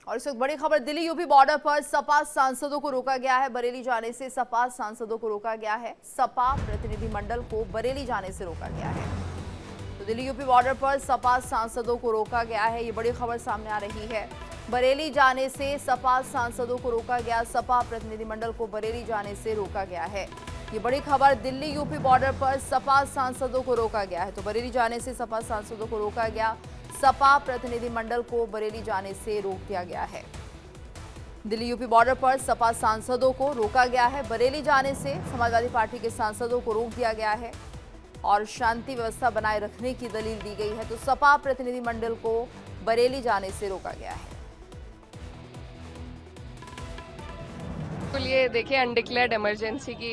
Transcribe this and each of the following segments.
और इस वक्त बड़ी खबर, दिल्ली यूपी बॉर्डर पर सपा सांसदों को रोका गया है। बरेली जाने से सपा सांसदों को रोका गया है। सपा प्रतिनिधिमंडल को बरेली जाने से रोका गया है। तो दिल्ली यूपी बॉर्डर पर सपा सांसदों को रोका गया है, ये बड़ी खबर सामने आ रही है। बरेली जाने से सपा सांसदों को रोका गया, सपा प्रतिनिधिमंडल को बरेली जाने से रोका गया है। ये बड़ी खबर, दिल्ली यूपी बॉर्डर पर सपा सांसदों को रोका गया है। तो बरेली जाने से सपा सांसदों को रोका गया, सपा प्रतिनिधिमंडल को बरेली जाने से रोक दिया गया है। दिल्ली यूपी बॉर्डर पर सपा सांसदों को रोका गया है, बरेली जाने से समाजवादी पार्टी के सांसदों को रोक दिया गया है और शांति व्यवस्था बनाए रखने की दलील दी गई है। तो सपा प्रतिनिधिमंडल को बरेली जाने से रोका गया है। बिल्कुल, ये देखिए अनडिक्लेयर्ड इमरजेंसी की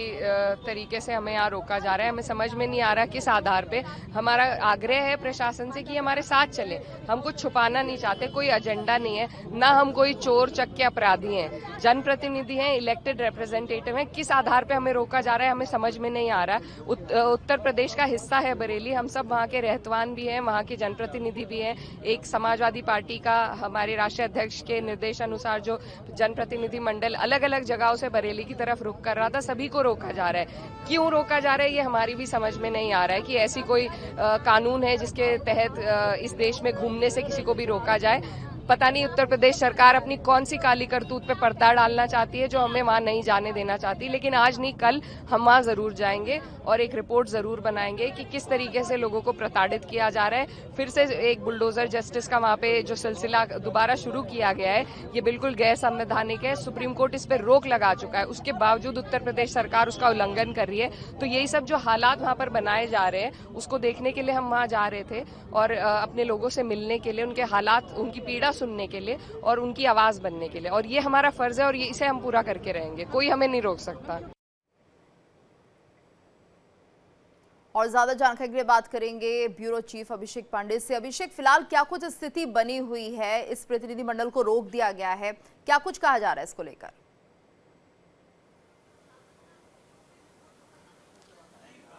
तरीके से हमें यहाँ रोका जा रहा है। हमें समझ में नहीं आ रहा किस आधार पे। हमारा आग्रह है प्रशासन से कि हमारे साथ चले। हम कुछ छुपाना नहीं चाहते, कोई एजेंडा नहीं है, ना हम कोई चोर चक्के अपराधी हैं। जनप्रतिनिधि हैं, इलेक्टेड रिप्रेजेंटेटिव हैं। किस आधार पे हमें रोका जा रहा है हमें समझ में नहीं आ रहा। उत्तर प्रदेश का हिस्सा है बरेली, हम सब वहाँ के रहतवान भी हैं, वहाँ के जनप्रतिनिधि भी हैं। एक समाजवादी पार्टी का हमारे राष्ट्रीय अध्यक्ष के निर्देश अनुसार जो जनप्रतिनिधि मंडल अलग अलग जगहों से बरेली की तरफ रुख कर रहा था, सभी को रोका जा रहा है। क्यों रोका जा रहा है ये हमारी भी समझ में नहीं आ रहा है कि ऐसी कोई कानून है जिसके तहत इस देश में घूमने से किसी को भी रोका जाए। पता नहीं उत्तर प्रदेश सरकार अपनी कौन सी काली करतूत पे पर्दा डालना चाहती है जो हमें वहां नहीं जाने देना चाहती। लेकिन आज नहीं कल हम वहां जरूर जाएंगे और एक रिपोर्ट जरूर बनाएंगे कि किस तरीके से लोगों को प्रताड़ित किया जा रहा है। फिर से एक बुलडोजर जस्टिस का वहां पे जो सिलसिला दोबारा शुरू किया गया है, ये बिल्कुल गैर संवैधानिक है। सुप्रीम कोर्ट इस पर रोक लगा चुका है, उसके बावजूद उत्तर प्रदेश सरकार उसका उल्लंघन कर रही है। तो यही सब जो हालात वहां पर बनाए जा रहे हैं उसको देखने के लिए हम वहां जा रहे थे और अपने लोगों से मिलने के लिए, उनके हालात, उनकी पीड़ा सुनने के लिए और उनकी आवाज बनने के लिए। और ये हमारा फर्ज है और ये इसे हम पूरा करके रहेंगे, कोई हमें नहीं रोक सकता। और ज्यादा जानकारी के लिए बात करेंगे ब्यूरो चीफ अभिषेक पांडे से। अभिषेक, फिलहाल क्या कुछ स्थिति बनी हुई है? इस प्रतिनिधिमंडल को रोक दिया गया है, क्या कुछ कहा जा रहा है इसको लेकर?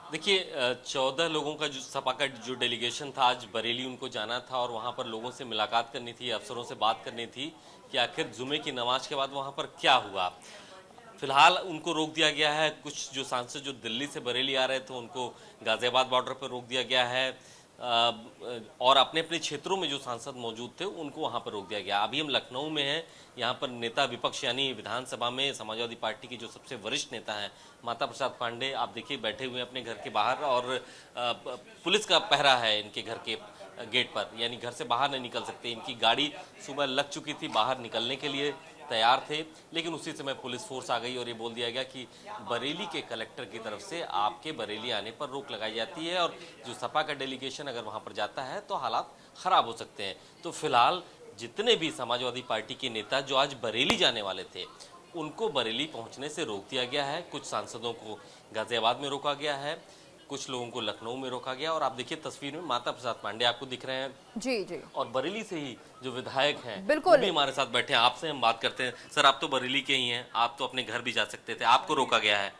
देखिए, 14 लोगों का जो सपा का जो डेलीगेशन था आज बरेली उनको जाना था और वहां पर लोगों से मुलाकात करनी थी, अफसरों से बात करनी थी कि आखिर जुमे की नमाज के बाद वहां पर क्या हुआ। फिलहाल उनको रोक दिया गया है। कुछ जो सांसद जो दिल्ली से बरेली आ रहे थे उनको गाजियाबाद बॉर्डर पर रोक दिया गया है और अपने अपने क्षेत्रों में जो सांसद मौजूद थे उनको वहां पर रोक दिया गया। अभी हम लखनऊ में हैं, यहाँ पर नेता विपक्ष यानी विधानसभा में समाजवादी पार्टी के जो सबसे वरिष्ठ नेता हैं माता प्रसाद पांडे, आप देखिए बैठे हुए हैं अपने घर के बाहर और पुलिस का पहरा है इनके घर के गेट पर, यानी घर से बाहर नहीं निकल सकते। इनकी गाड़ी सुबह लग चुकी थी, बाहर निकलने के लिए तैयार थे, लेकिन उसी समय पुलिस फोर्स आ गई और ये बोल दिया गया कि बरेली के कलेक्टर की तरफ से आपके बरेली आने पर रोक लगाई जाती है और जो सपा का डेलीगेशन अगर वहां पर जाता है तो हालात खराब हो सकते हैं। तो फिलहाल जितने भी समाजवादी पार्टी के नेता जो आज बरेली जाने वाले थे उनको बरेली पहुंचने से रोक दिया गया है। कुछ सांसदों को गाजियाबाद में रोका गया है, कुछ लोगों को लखनऊ में रोका गया और आप देखिए तस्वीर में माता प्रसाद पांडे आपको दिख रहे हैं जी जी, और बरेली से ही जो विधायक हैं बिल्कुल वो भी हमारे साथ बैठे हैं। आपसे हम बात करते हैं। सर, आप तो बरेली के ही हैं, आप तो अपने घर भी जा सकते थे, आपको रोका गया है।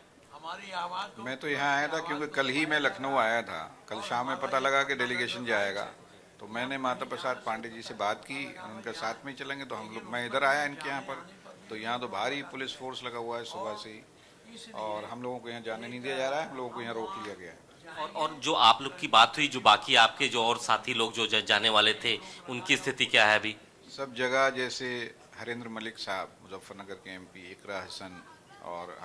मैं तो यहाँ आया था क्योंकि कल ही मैं लखनऊ आया था। कल शाम में पता लगा कि डेलीगेशन जाएगा, तो मैंने माता प्रसाद पांडे जी से बात की, उनके साथ में चलेंगे। तो हम लोग, मैं इधर आया इनके यहाँ पर, तो यहाँ तो भारी पुलिस फोर्स लगा हुआ है सुबह से ही और हम लोगों को यहाँ जाने नहीं दिया जा रहा है, हम लोगों को यहाँ रोक लिया गया है। और जो आप लोग की बात हुई, जो बाकी आपके जो और साथी लोग जो जाने वाले थे उनकी स्थिति क्या है अभी? सब जगह जैसे हरेंद्र मलिक साहब मुजफ्फरनगर के एमपी, इकरा हसन और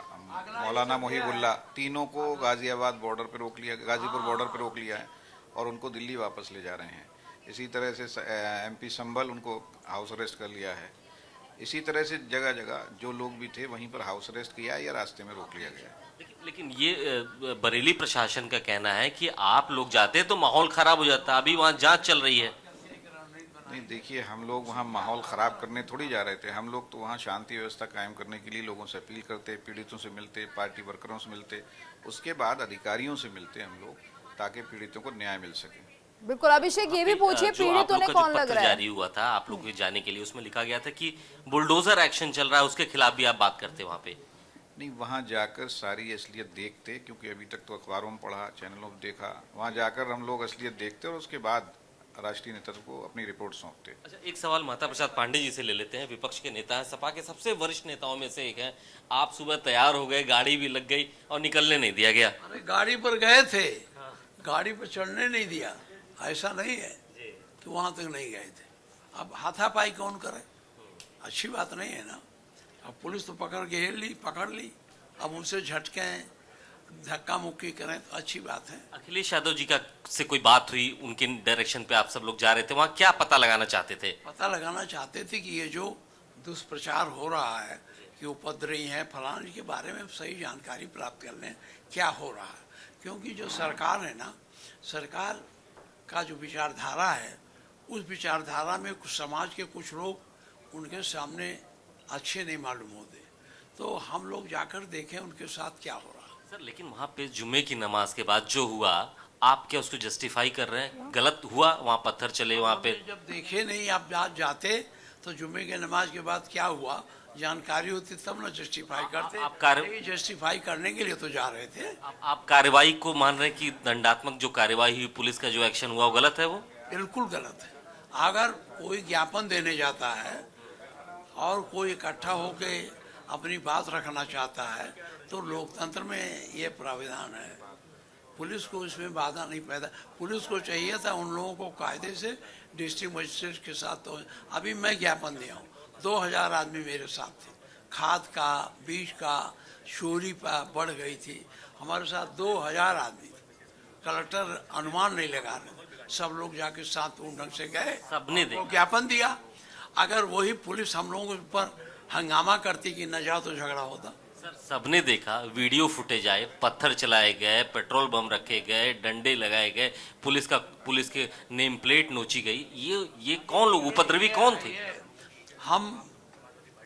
मौलाना मोहिबुल्ला, तीनों को गाजियाबाद बॉर्डर पर रोक लिया, गाजीपुर बॉर्डर पर रोक लिया है और उनको दिल्ली वापस ले जा रहे हैं। इसी तरह से एमपी संभल, उनको हाउस अरेस्ट कर लिया है। इसी तरह से जगह जगह जो लोग भी थे वहीं पर हाउस अरेस्ट किया या रास्ते में रोक लिया गया। लेकिन ये बरेली प्रशासन का कहना है कि आप लोग जाते तो माहौल खराब हो जाता, अभी वहाँ जांच चल रही है। नहीं, देखिए, हम लोग वहाँ माहौल ख़राब करने थोड़ी जा रहे थे। हम लोग तो वहाँ शांति व्यवस्था कायम करने के लिए लोगों से अपील करते, पीड़ितों से मिलते, पार्टी वर्करों से मिलते, उसके बाद अधिकारियों से मिलते हम लोग, ताकि पीड़ितों को न्याय मिल सके। बिल्कुल। अभिषेक, ये भी पूछिए, पीड़ितों ने कौन लग रहा है? जारी हुआ था आप लोग के जाने के लिए, उसमें लिखा गया था कि बुलडोजर एक्शन चल रहा है, उसके खिलाफ भी आप बात करते वहाँ पे? नहीं, वहाँ जाकर सारी असलियत देखते, क्योंकि अभी तक तो अखबारों में पढ़ा, चैनलों में देखा। वहाँ जाकर हम लोग असलियत देखते और उसके बाद राष्ट्रीय नेतृत्व को अपनी रिपोर्ट सौंपते। अच्छा, एक सवाल माता प्रसाद पांडे जी से ले लेते हैं। विपक्ष के नेता हैं, सपा के सबसे वरिष्ठ नेताओं में से एक हैं। आप सुबह तैयार हो गए, गाड़ी भी लग गई और निकलने नहीं दिया गया। अरे गाड़ी पर गए थे, गाड़ी पर चढ़ने नहीं दिया, ऐसा नहीं है कि वहां तक नहीं गए थे। अब हाथापाई कौन करे, अच्छी बात नहीं है ना। अब पुलिस तो पकड़ के पकड़ ली, अब उनसे झटके धक्का मुक्की करें तो अच्छी बात है। अखिलेश यादव जी का से कोई बात हुई, उनके डायरेक्शन पे आप सब लोग जा रहे थे, वहाँ क्या पता लगाना चाहते थे? पता लगाना चाहते थे कि ये जो दुष्प्रचार हो रहा है कि उपद्रवी हैं फलाने के बारे में सही जानकारी प्राप्त कर लें क्या हो रहा है। क्योंकि जो सरकार है ना, सरकार का जो विचारधारा है, उस विचारधारा में कुछ समाज के कुछ लोग उनके सामने अच्छे नहीं मालूम होते, तो हम लोग जाकर देखें उनके साथ क्या हो रहा है। सर, लेकिन वहाँ पे जुम्मे की नमाज के बाद जो हुआ, आप क्या उसको जस्टिफाई कर रहे हैं? गलत हुआ, वहाँ पत्थर चले, वहाँ पे जब देखे नहीं आप जाते तो जुम्मे के नमाज के बाद क्या हुआ जानकारी होती तब ना जस्टिफाई करते। आप जस्टिफाई करने के लिए तो जा रहे थे। आप कार्रवाई को मान रहे हैं कि दंडात्मक जो कार्रवाई हुई, पुलिस का जो एक्शन हुआ, वो गलत है? वो बिल्कुल गलत है। अगर कोई ज्ञापन देने जाता है और कोई इकट्ठा होके अपनी बात रखना चाहता है तो लोकतंत्र में ये प्राविधान है, पुलिस को इसमें बाधा नहीं पैदा। पुलिस को चाहिए था उन लोगों को कायदे से डिस्ट्रिक्ट मजिस्ट्रेट के साथ। तो अभी मैं ज्ञापन दिया हूँ, 2000 आदमी मेरे साथ थे, खाद का, बीज का चोरी बढ़ गई थी, हमारे साथ 2000 आदमी थे। कलेक्टर अनुमान नहीं लगा रहे, सब लोग जाके शांतिपूर्ण ढंग से गए, सबने ज्ञापन दिया। अगर वही पुलिस हम लोगों पर हंगामा करती कि न जाओ तो झगड़ा होता। सर, सबने देखा, वीडियो फुटेज आए, पत्थर चलाए गए, पेट्रोल बम रखे गए, डंडे लगाए गए, पुलिस के नेम प्लेट नोची गई। ये कौन लोग, उपद्रवी कौन थे? हम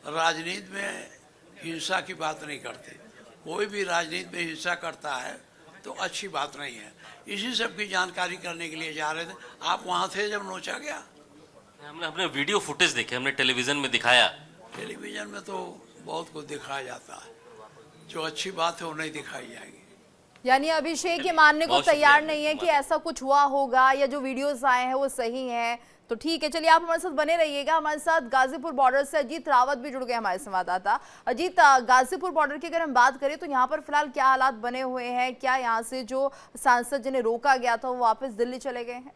राजनीति में हिंसा की बात नहीं करते। कोई भी राजनीति में हिंसा करता है तो अच्छी बात नहीं है। इसी सब की जानकारी करने के लिए जा रहे थे। आप वहाँ थे जब नोचा गया? हमने वीडियो फुटेज देखे, हमने टेलीविजन में दिखाया। टेलीविजन में तो बहुत कुछ दिखाया जाता है, जो अच्छी बात है वो नहीं दिखाई जाएगी। यानी अभिषेक ये मानने को तैयार नहीं है कि ऐसा कुछ हुआ होगा या जो वीडियोस आए हैं वो सही हैं। तो ठीक है, चलिए आप हमारे साथ बने रहिएगा। हमारे साथ गाजीपुर बॉर्डर से अजीत रावत भी जुड़ गए, हमारे संवाददाता। अजीत, गाजीपुर बॉर्डर की अगर हम बात करें तो यहाँ पर फिलहाल क्या हालात बने हुए हैं? क्या यहाँ से जो सांसद जिन्हें रोका गया था वो वापस दिल्ली चले गए हैं?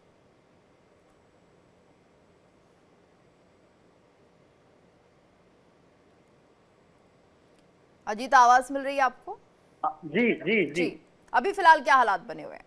अजीत, आवाज मिल रही है आपको? जी जी जी, अभी फिलहाल क्या हालात बने हुए हैं?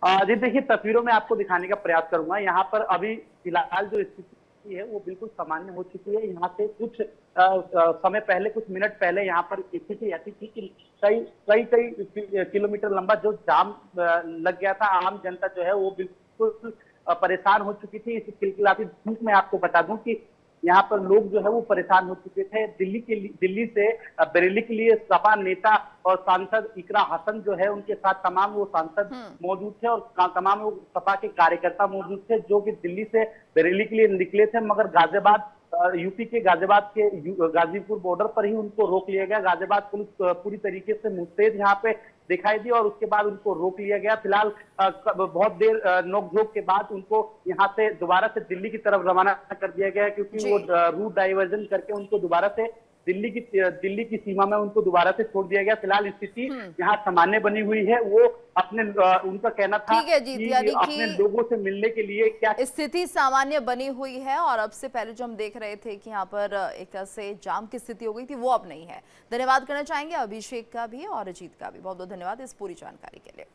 जी देखिए, तस्वीरों में आपको दिखाने का प्रयास करूंगा। यहाँ पर अभी फिलहाल जो स्थिति है वो बिल्कुल सामान्य हो चुकी है। यहाँ से कुछ समय पहले, कुछ मिनट पहले यहाँ पर स्थिति ऐसी थी कि कई किलोमीटर लंबा जो जाम लग गया था। आम जनता जो है वो बिल्कुल परेशान हो चुकी थी। इस खिलखिलाती धूप में आपको बता दूं कि यहाँ पर लोग जो है वो परेशान हो चुके थे। दिल्ली से बरेली के लिए सपा नेता और सांसद इकरा हसन जो है उनके साथ तमाम वो सांसद मौजूद थे और तमाम वो सपा के कार्यकर्ता मौजूद थे, जो कि दिल्ली से बरेली के लिए निकले थे। मगर गाजियाबाद, यूपी के गाजीपुर बॉर्डर पर ही उनको रोक लिया गया। गाजियाबाद पुलिस पूरी तरीके से मुस्तैद यहाँ पे दिखाई दी और उसके बाद उनको रोक लिया गया। फिलहाल बहुत देर नोकझोंक के बाद उनको यहाँ से दोबारा से दिल्ली की तरफ रवाना कर दिया गया, क्योंकि वो रूट डाइवर्जन करके उनको दोबारा से दिल्ली की सीमा में उनको दोबारा से छोड़ दिया गया। फिलहाल स्थिति यहाँ सामान्य बनी हुई है। वो उनका कहना था कि अपने लोगों से मिलने के लिए क्या स्थिति सामान्य बनी हुई है। और अब से पहले जो हम देख रहे थे कि यहाँ पर एक तरह से जाम की स्थिति हो गई थी, वो अब नहीं है। धन्यवाद करना चाहेंगे अभिषेक का भी और अजीत का भी। बहुत बहुत धन्यवाद इस पूरी जानकारी के लिए।